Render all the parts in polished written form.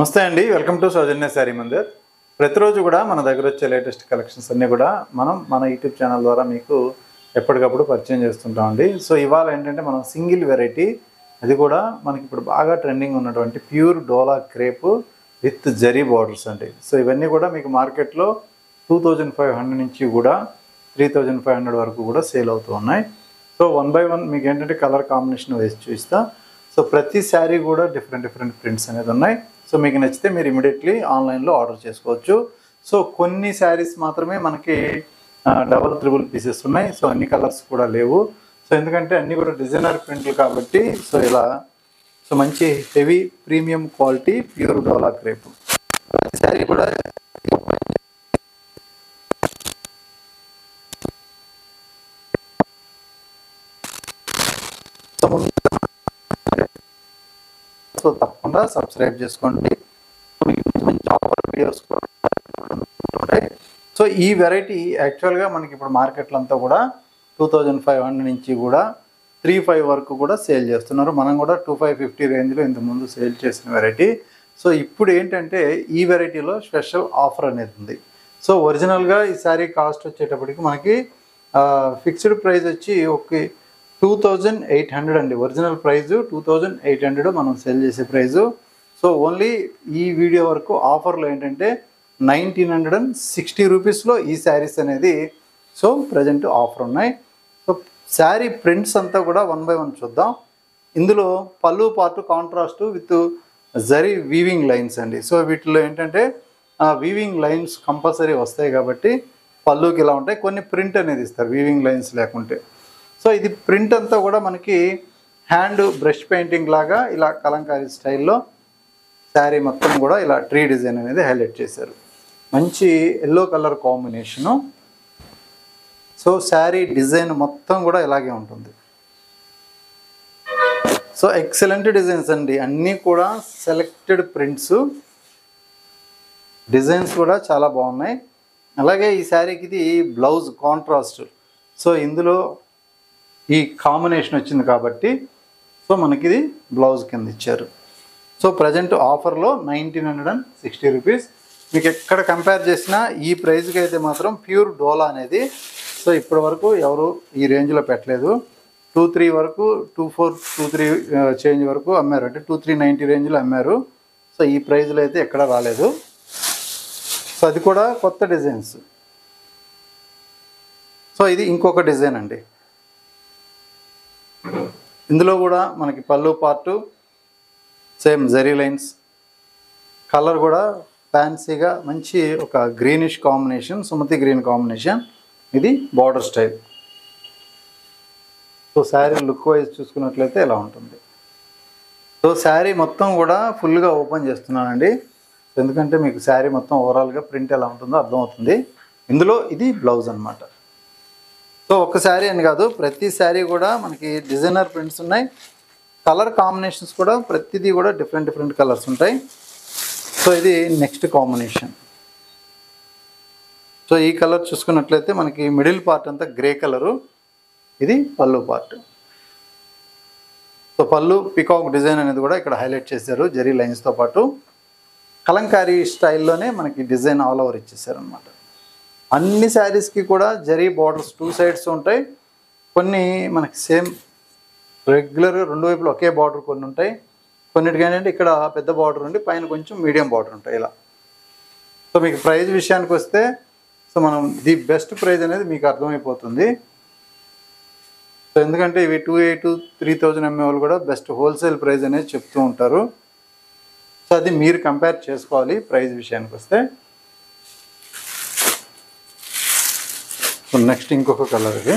నమస్తే అండి, welcome to సౌజన్య శారీ మందిర్. ప్రతిరోజు కూడా మన దగ్గర వచ్చే లేటెస్ట్ కలెక్షన్స్ అన్నీ కూడా మనం మన యూట్యూబ్ ఛానల్ ద్వారా మీకు ఎప్పటికప్పుడు పరిచయం చేస్తుంటామండి. సో ఇవాళ ఏంటంటే మనం సింగిల్ వెరైటీ, అది కూడా మనకి ఇప్పుడు బాగా ట్రెండింగ్ ఉన్నటువంటి pure dola crepe with zari borders అండి. సో ఇవన్నీ కూడా మీకు మార్కెట్లో 2500 నుంచి కూడా 3500 వరకు కూడా సేల్ అవుతూ ఉన్నాయి. సో 1 by 1 మీకు ఏంటంటే కలర్ కాంబినేషన్ వేసి చూపిస్తా. సో ప్రతి శారీ కూడా డిఫరెంట్ ప్రింట్స్ అనేది ఉన్నాయి. సో మీకు నచ్చితే మీరు ఇమీడియట్లీ ఆన్లైన్లో ఆర్డర్ చేసుకోవచ్చు. సో కొన్ని శారీస్ మాత్రమే మనకి డబల్ త్రిబుల్ పీసెస్ ఉన్నాయి. సో అన్ని కలర్స్ కూడా లేవు. సో ఎందుకంటే అన్నీ కూడా డిజైనర్ ప్రింట్లు కాబట్టి సో ఇలా సో మంచి హెవీ ప్రీమియం క్వాలిటీ ప్యూర్ డోలా క్రేప్ శారీ కూడా సో తప్పకుండా సబ్స్క్రైబ్ చేసుకోండి. మీకు మంచి ఆఫర్ వీడియోస్ కూడా ఉంటాయి. సో ఈ వెరైటీ యాక్చువల్గా మనకి ఇప్పుడు మార్కెట్లో అంతా కూడా 2500 నుంచి కూడా 3500 వరకు కూడా సేల్ చేస్తున్నారు. మనం కూడా 2550 రేంజ్లో ఇంతకుముందు సేల్ చేసిన వెరైటీ. సో ఇప్పుడు ఏంటంటే ఈ వెరైటీలో స్పెషల్ ఆఫర్ అనేది ఉంది. సో ఒరిజినల్గా ఈ శారీ కాస్ట్ వచ్చేటప్పటికి మనకి ఫిక్స్డ్ ప్రైస్ వచ్చి ఒక 2800 అండి. ఒరిజినల్ ప్రైజు 2800 మనం సెల్ చేసే ప్రైజు. సో ఓన్లీ ఈ వీడియో వరకు ఆఫర్లో ఏంటంటే 1960 రూపీస్లో ఈ శారీస్ అనేది సో ప్రజెంట్ ఆఫర్ ఉన్నాయి. సో శారీ ప్రింట్స్ అంతా కూడా 1 by 1 చూద్దాం. ఇందులో పళ్ళు part contrast with zari weaving lines అండి. సో వీటిలో ఏంటంటే వీవింగ్ లైన్స్ కంపల్సరీ వస్తాయి కాబట్టి పళ్ళుకి ఇలా ఉంటాయి. కొన్ని ప్రింట్ అనేది ఇస్తారు వీవింగ్ లైన్స్ లేకుంటే. సో ఇది ప్రింట్ అంతా కూడా మనకి హ్యాండ్ బ్రష్ పెయింటింగ్ లాగా ఇలా కలంకారీ స్టైల్లో శారీ మొత్తం కూడా ఇలా ట్రీ డిజైన్ అనేది హైలైట్ చేశారు. మంచి yellow colour combination. So sari design మొత్తం కూడా ఇలాగే ఉంటుంది. సో ఎక్సలెంట్ డిజైన్స్ అండి, అన్నీ కూడా సెలెక్టెడ్ ప్రింట్స్, డిజైన్స్ కూడా చాలా బాగున్నాయి. అలాగే ఈ శారీకి ఇది బ్లౌజ్ కాంట్రాస్ట్. సో ఇందులో ఈ కాంబినేషన్ వచ్చింది కాబట్టి సో మనకి ఇది బ్లౌజ్ కింద ఇచ్చారు. సో ప్రజెంట్ ఆఫర్లో 1960 రూపీస్. మీకు ఎక్కడ కంపేర్ చేసినా ఈ ప్రైస్కి అయితే మాత్రం ప్యూర్ డోలా అనేది సో ఇప్పటి వరకు ఎవరు ఈ రేంజ్లో పెట్టలేదు. 23 వరకు 2423 చేంజ్ వరకు అమ్మారు, అంటే 2390 రేంజ్లో అమ్మారు. సో ఈ ప్రైజ్లో అయితే ఎక్కడ రాలేదు. సో అది కూడా కొత్త డిజైన్స్. సో ఇది ఇంకొక డిజైన్ అండి. ఇందులో కూడా మనకి పళ్ళు part same zari lines, colour కూడా ఫ్యాన్సీగా మంచి ఒక గ్రీనిష్ కాంబినేషన్, సుమతి గ్రీన్ కాంబినేషన్. ఇది border style. So sari look wise చూసుకున్నట్లయితే ఎలా ఉంటుంది. సో శారీ మొత్తం కూడా ఫుల్గా ఓపెన్ చేస్తున్నానండి, ఎందుకంటే మీకు శారీ మొత్తం ఓవరాల్గా ప్రింట్ ఎలా ఉంటుందో అర్థమవుతుంది. ఇందులో ఇది బ్లౌజ్ అనమాట. సో ఒక శారీ అని కాదు, ప్రతి శారీ కూడా మనకి డిజైనర్ ప్రింట్స్ ఉన్నాయి. కలర్ కాంబినేషన్స్ కూడా ప్రతిదీ కూడా డిఫరెంట్ కలర్స్ ఉంటాయి. సో ఇది నెక్స్ట్ కాంబినేషన్. సో ఈ కలర్ చూసుకున్నట్లయితే మనకి మిడిల్ పార్ట్ అంతా గ్రే కలరు. ఇది పళ్ళు పార్ట్. సో పళ్ళు పికాక్ డిజైన్ అనేది కూడా ఇక్కడ హైలైట్ చేశారు జరీ లైన్స్తో పాటు. కలంకారీ స్టైల్లోనే మనకి డిజైన్ ఆల్ ఓవర్ ఇచ్చేసారు అనమాట. అన్ని శారీస్కి కూడా జరీ బార్డర్స్ 2 సైడ్స్ ఉంటాయి. కొన్ని మనకి సేమ్ రెగ్యులర్గా 2 వైపులు ఒకే బార్డర్ కొన్ని ఉంటాయి. కొన్నిటికి ఏంటంటే ఇక్కడ పెద్ద బార్డర్ ఉండి పైన కొంచెం మీడియం బార్డర్ ఉంటాయి ఇలా. సో మీకు ప్రైస్ విషయానికి వస్తే సో మనం ది బెస్ట్ ప్రైస్ అనేది మీకు అర్థమైపోతుంది. సో ఎందుకంటే ఇవి 2800-3000 అమ్మే వాళ్ళు కూడా బెస్ట్ హోల్సేల్ ప్రైస్ అనేది చెప్తూ ఉంటారు. సో అది మీరు కంపేర్ చేసుకోవాలి ప్రైస్ విషయానికి వస్తే. సో నెక్స్ట్ ఇంకొక కలర్ ఇది.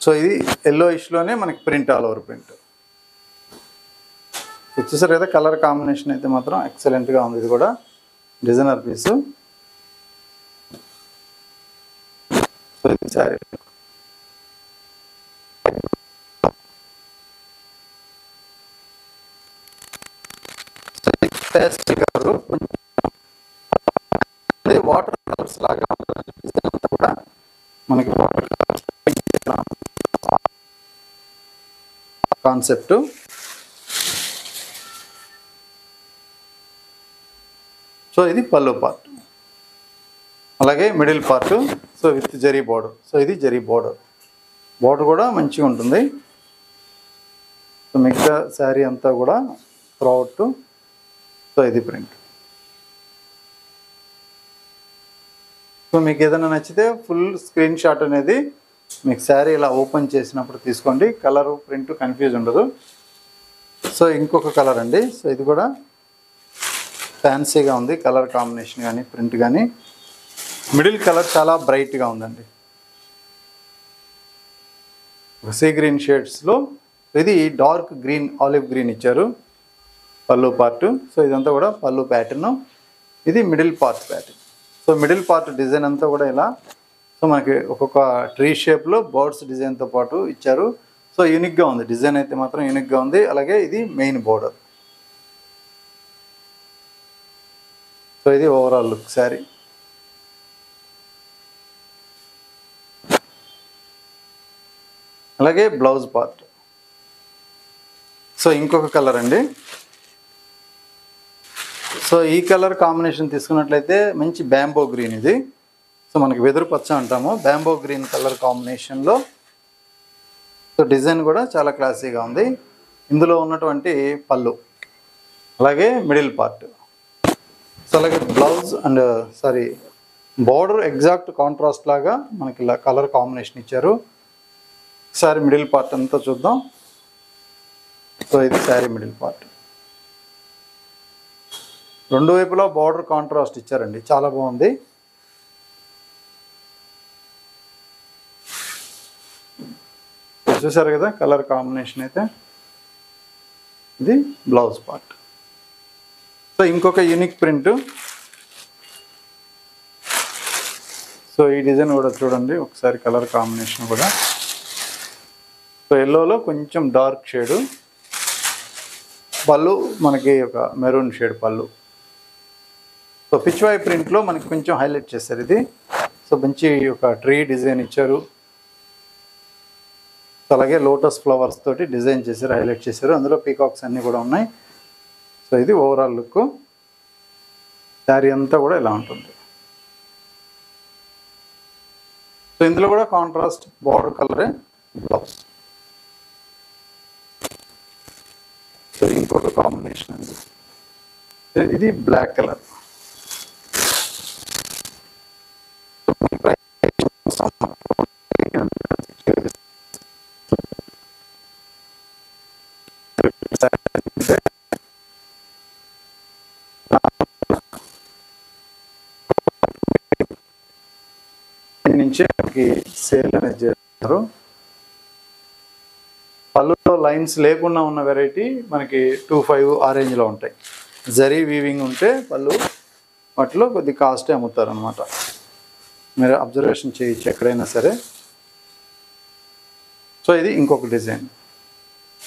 సో ఇది ఎల్లో ఇష్లోనే మనకి ప్రింట్ ఆల్ ఓవర్ ప్రింట్ వచ్చేసరి కదా. కలర్ కాంబినేషన్ అయితే మాత్రం ఎక్సలెంట్గా ఉంది. ఇది కూడా డిజైనర్ పీసు. సో ఇది శారీ వాటర్ కలర్స్ లాగా కూడా మనకి కాన్సెప్ట్. సో ఇది పళ్ళు పార్ట్. అలాగే middle part so with zari border. So ఇది జరీ బోర్డర్. బోర్డర్ కూడా మంచిగా ఉంటుంది. సో మిగతా శారీ అంతా కూడా త్రూఅవుట్. సో ఇది ప్రింట్. సో మీకు ఏదైనా నచ్చితే ఫుల్ స్క్రీన్ షాట్ అనేది మీకు శారీ ఇలా ఓపెన్ చేసినప్పుడు తీసుకోండి. కలరు ప్రింట్ కన్ఫ్యూజ్ ఉండదు. సో ఇంకొక కలర్ అండి. సో ఇది కూడా ఫ్యాన్సీగా ఉంది. కలర్ కాంబినేషన్ కానీ ప్రింట్ కానీ. మిడిల్ కలర్ చాలా బ్రైట్గా ఉందండి. సీ గ్రీన్ షేడ్స్లో ఇది డార్క్ గ్రీన్ ఆలివ్ గ్రీన్ ఇచ్చారు పళ్ళు పార్ట్. సో ఇదంతా కూడా పళ్ళు ప్యాటర్న్. ఇది middle part pattern. So middle part design అంతా కూడా ఇలా సో మనకి ఒక్కొక్క ట్రీ షేప్లో బర్డ్స్ డిజైన్తో పాటు ఇచ్చారు. సో యూనిక్గా ఉంది. డిజైన్ అయితే మాత్రం యూనిక్గా ఉంది. అలాగే ఇది మెయిన్ బోర్డర్. సో ఇది ఓవరాల్ లుక్ శారీ. అలాగే బ్లౌజ్ పార్ట్. సో ఇంకొక కలర్ అండి. సో ఈ కలర్ కాంబినేషన్ తీసుకున్నట్లయితే మంచి బ్యాంబో గ్రీన్. ఇది సో మనకి వెదురు పచ్చ అంటాము. బ్యాంబో గ్రీన్ కలర్ కాంబినేషన్లో సో డిజైన్ కూడా చాలా క్లాసీగా ఉంది. ఇందులో ఉన్నటువంటి పళ్ళు అలాగే మిడిల్ పార్ట్. సో అలాగే blouse and border exact contrast లాగా మనకి ఇలా కలర్ కాంబినేషన్ ఇచ్చారు. శారీ మిడిల్ పార్ట్ అంతా చూద్దాం. సో ఇది శారీ మిడిల్ పార్ట్. రెండు వైపులా బార్డర్ కాంట్రాస్ట్ ఇచ్చారండి. చాలా బాగుంది. చూసారు కదా కలర్ కాంబినేషన్ అయితే. ఇది బ్లౌజ్ పార్ట్. సో ఇంకొక యూనిక్ ప్రింట్. సో ఈ డిజైన్ కూడా చూడండి ఒకసారి. కలర్ కాంబినేషన్ కూడా సో ఎల్లోలో కొంచెం డార్క్ షేడు. పళ్ళు మనకి ఒక మెరూన్ షేడ్ పళ్ళు. సో పిచ్వాయ్ ప్రింట్లో మనకి కొంచెం హైలైట్ చేశారు ఇది. సో మంచి ఒక ట్రీ డిజైన్ ఇచ్చారు. సో అలాగే లోటస్ ఫ్లవర్స్ తోటి డిజైన్ చేశారు, హైలైట్ చేశారు. అందులో పీకాక్స్ అన్నీ కూడా ఉన్నాయి. సో ఇది ఓవరాల్ లుక్. శారీ అంతా కూడా ఇలా ఉంటుంది. సో ఇందులో కూడా కాంట్రాస్ట్ బార్డర్ కలరే బ్లౌజ్. సో ఇంకొక కాంబినేషన్ అండి. ఇది బ్లాక్ కలర్. నుంచి సేల్ అనేది చేస్తారు. పళ్ళులో లైన్స్ లేకుండా ఉన్న వెరైటీ మనకి 2.5 ఆ రేంజ్లో ఉంటాయి. జరీ వీవింగ్ ఉంటే పళ్ళు వాటిలో కొద్ది కాస్టే అమ్ముతారు అనమాట. మీరు అబ్జర్వేషన్ చేయొచ్చు ఎక్కడైనా సరే. సో ఇది ఇంకొక డిజైన్.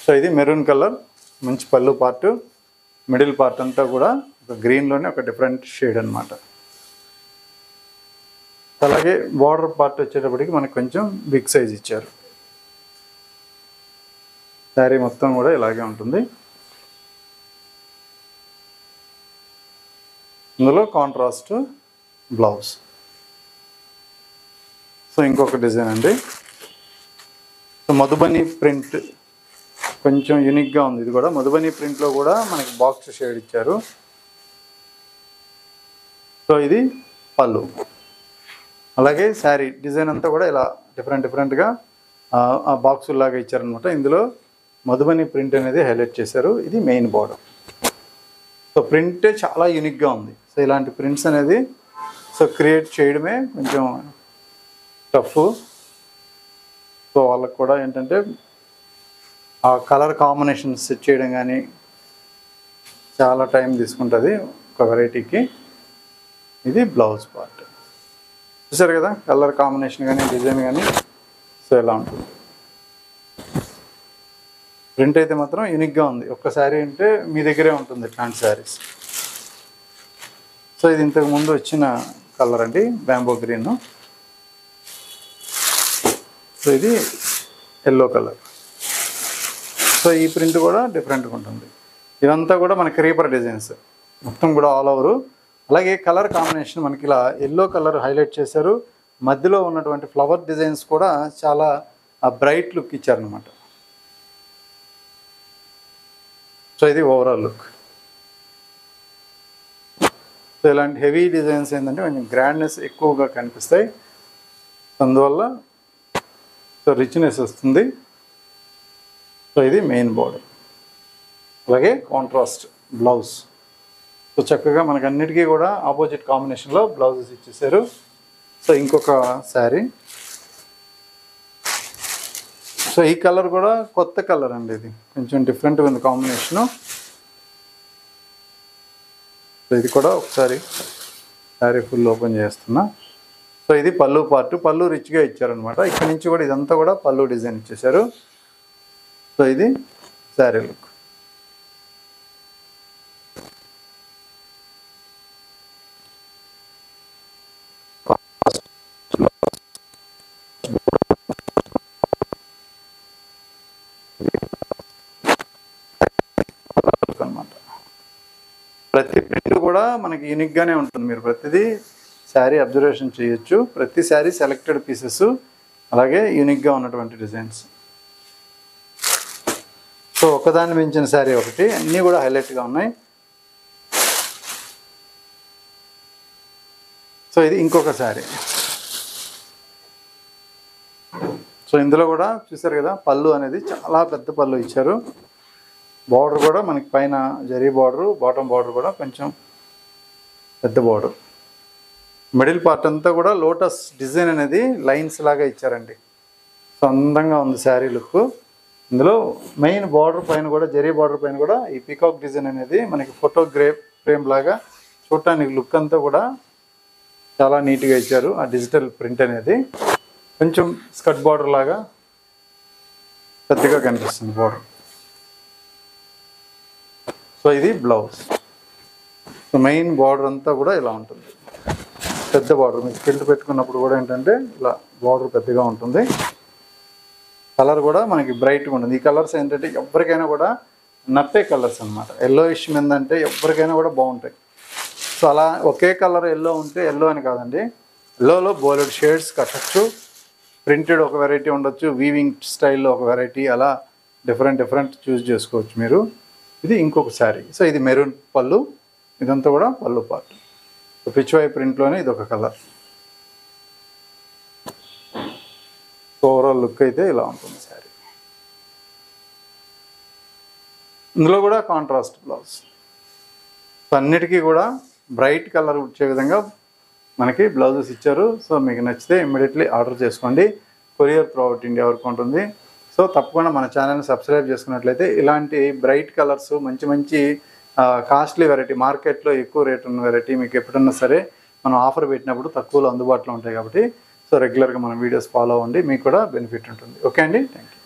సో ఇది మెరూన్ కలర్ మంచి పళ్ళు పార్ట్. మిడిల్ పార్ట్ అంతా కూడా ఒక గ్రీన్లోనే ఒక డిఫరెంట్ షేడ్ అనమాట. అలాగే బార్డర్ పార్ట్ వచ్చేటప్పటికి మనకు కొంచెం బిగ్ సైజ్ ఇచ్చారు. శారీ మొత్తం కూడా ఇలాగే ఉంటుంది. ఇందులో కాంట్రాస్ట్ బ్లౌజ్. సో ఇంకొక డిజైన్ అండి. సో మధుబని ప్రింట్ కొంచెం యూనిక్గా ఉంది. ఇది కూడా మధుబని ప్రింట్లో కూడా మనకి బాక్స్ షేడ్ ఇచ్చారు. సో ఇది పళ్ళు. అలాగే శారీ డిజైన్ అంతా కూడా ఇలా డిఫరెంట్గా ఆ బాక్సులాగా ఇచ్చారనమాట. ఇందులో మధుబని ప్రింట్ అనేది హైలైట్ చేశారు. ఇది మెయిన్ బార్డర్. సో ప్రింటే చాలా యూనిక్గా ఉంది. సో ఇలాంటి ప్రింట్స్ అనేది సో క్రియేట్ చేయడమే కొంచెం టఫ్. సో వాళ్ళకు కూడా ఏంటంటే ఆ కలర్ కాంబినేషన్ సెట్ చేయడం కానీ చాలా టైం తీసుకుంటుంది ఒక వెరైటీకి. ఇది బ్లౌజ్ పార్ట్. చూసారు కదా కలర్ కాంబినేషన్ కానీ డిజైన్ కానీ. సో ఎలా ఉంటుంది ప్రింట్ అయితే మాత్రం యూనిక్గా ఉంది. ఒక్క శారీ ఉంటే మీ దగ్గరే ఉంటుంది ఇట్లాంటి శారీస్. సో ఇది ఇంతకు ముందు వచ్చిన కలర్ అండి, బ్యాంబో గ్రీన్. సో ఇది ఎల్లో కలర్. సో ఈ ప్రింట్ కూడా డిఫరెంట్గా ఉంటుంది. ఇదంతా కూడా మనకి క్రీపర్ డిజైన్స్ మొత్తం కూడా ఆల్ ఓవరు. అలాగే కలర్ కాంబినేషన్ మనకి ఇలా ఎల్లో కలర్ హైలైట్ చేశారు. మధ్యలో ఉన్నటువంటి ఫ్లవర్ డిజైన్స్ కూడా చాలా బ్రైట్ లుక్ ఇచ్చారనమాట. సో ఇది ఓవరాల్ లుక్. సో ఇలాంటి హెవీ డిజైన్స్ ఏంటంటే కొంచెం గ్రాండ్నెస్ ఎక్కువగా కనిపిస్తాయి, అందువల్ల సో రిచ్నెస్ వస్తుంది. సో ఇది మెయిన్ బార్డర్, అలాగే కాంట్రాస్ట్ బ్లౌజ్. సో చక్కగా మనకు అన్నిటికీ కూడా ఆపోజిట్ కాంబినేషన్లో బ్లౌజెస్ ఇచ్చేసారు. సో ఇంకొక శారీ. సో ఈ కలర్ కూడా కొత్త కలర్ అండి, ఇది కొంచెం డిఫరెంట్గా ఉంది కాంబినేషను. సో ఇది కూడా ఒకసారి శారీ ఫుల్ ఓపెన్ చేస్తున్నా. సో ఇది పళ్ళు పార్ట్, పళ్ళు రిచ్గా ఇచ్చారనమాట. ఇక్కడ నుంచి కూడా ఇదంతా కూడా పళ్ళు డిజైన్ ఇచ్చేసారు. సో ఇది శారీ లుక్. అనమాట ప్రతి ప్రింట్ కూడా మనకి యూనిక్గానే ఉంటుంది. మీరు ప్రతిదీ శారీ అబ్జర్వేషన్ చేయొచ్చు. ప్రతి శారీ సెలెక్టెడ్ పీసెస్, అలాగే యూనిక్గా ఉన్నటువంటి డిజైన్స్. సో ఒకదాన్ని మించిన శారీ ఒకటి, అన్నీ కూడా హైలైట్గా ఉన్నాయి. సో ఇది ఇంకొక శారీ. సో ఇందులో కూడా చూసారు కదా, పళ్ళు అనేది చాలా పెద్ద పళ్ళు ఇచ్చారు. బార్డర్ కూడా మనకి పైన జరీ బార్డరు, బాటమ్ బార్డర్ కూడా కొంచెం పెద్ద బార్డర్. మిడిల్ పార్ట్ అంతా కూడా లోటస్ డిజైన్ అనేది లైన్స్ లాగా ఇచ్చారండి. సో అందంగా ఉంది శారీ లుక్. ఇందులో మెయిన్ బార్డర్ పైన కూడా, జరీ బార్డర్ పైన కూడా ఈ పీకాక్ డిజైన్ అనేది మనకి ఫోటో ఫ్రేమ్ లాగా చూడటానికి లుక్ అంతా కూడా చాలా నీట్గా ఇచ్చారు. ఆ డిజిటల్ ప్రింట్ అనేది కొంచెం స్కర్ట్ బార్డర్ లాగా పెద్దగా కనిపిస్తుంది బార్డర్. సో ఇది బ్లౌజ్. సో మెయిన్ బార్డర్ అంతా కూడా ఇలా ఉంటుంది, పెద్ద బార్డర్. మీకు ప్రింట్ పెట్టుకున్నప్పుడు కూడా ఏంటంటే ఇలా బార్డర్ పెద్దగా ఉంటుంది. కలర్ కూడా మనకి బ్రైట్గా ఉంటుంది. ఈ కలర్స్ ఏంటంటే ఎవరికైనా కూడా నప్పే కలర్స్ అనమాట. ఎల్లోయిష్ మీద అంటే ఎవరికైనా కూడా బాగుంటాయి. సో అలా ఒకే కలర్ ఎల్లో ఉంటే, ఎల్లో అని కాదండి, ఎల్లోలో బోలెడ్ షేడ్స్ కట్టచ్చు. ప్రింటెడ్ ఒక వెరైటీ ఉండొచ్చు, వీవింగ్ స్టైల్లో ఒక వెరైటీ, అలా డిఫరెంట్ చూస్ చేసుకోవచ్చు మీరు. ఇది ఇంకొక శారీ. సో ఇది మెరూన్ పళ్ళు, ఇదంతా కూడా పళ్ళు పార్ట్. సో పిచ్వాయి ప్రింట్లోనే ఇది ఒక కలర్. ఓవరాల్ లుక్ అయితే ఇలా ఉంటుంది శారీ. ఇందులో కూడా కాంట్రాస్ట్ బ్లౌజ్. సో అన్నిటికీ కూడా బ్రైట్ కలర్ వచ్చే విధంగా మనకి బ్లౌజెస్ ఇచ్చారు. సో మీకు నచ్చితే ఇమ్మీడియట్లీ ఆర్డర్ చేసుకోండి. కొరియర్ త్రూ అవుట్ ఇండియా వరకు ఉంటుంది. సో తప్పకుండా మన ఛానల్ని సబ్స్క్రైబ్ చేసుకున్నట్లయితే ఇలాంటి బ్రైట్ కలర్స్, మంచి కాస్ట్లీ వెరైటీ, మార్కెట్లో ఎక్కువ రేట్ ఉన్న వెరైటీ మీకు ఎప్పుడన్నా సరే మనం ఆఫర్ పెట్టినప్పుడు తక్కువలో అందుబాటులో ఉంటాయి. కాబట్టి సో రెగ్యులర్గా మన వీడియోస్ ఫాలో అవ్వండి, మీకు కూడా బెనిఫిట్ ఉంటుంది. ఓకే అండి, థ్యాంక్ యూ.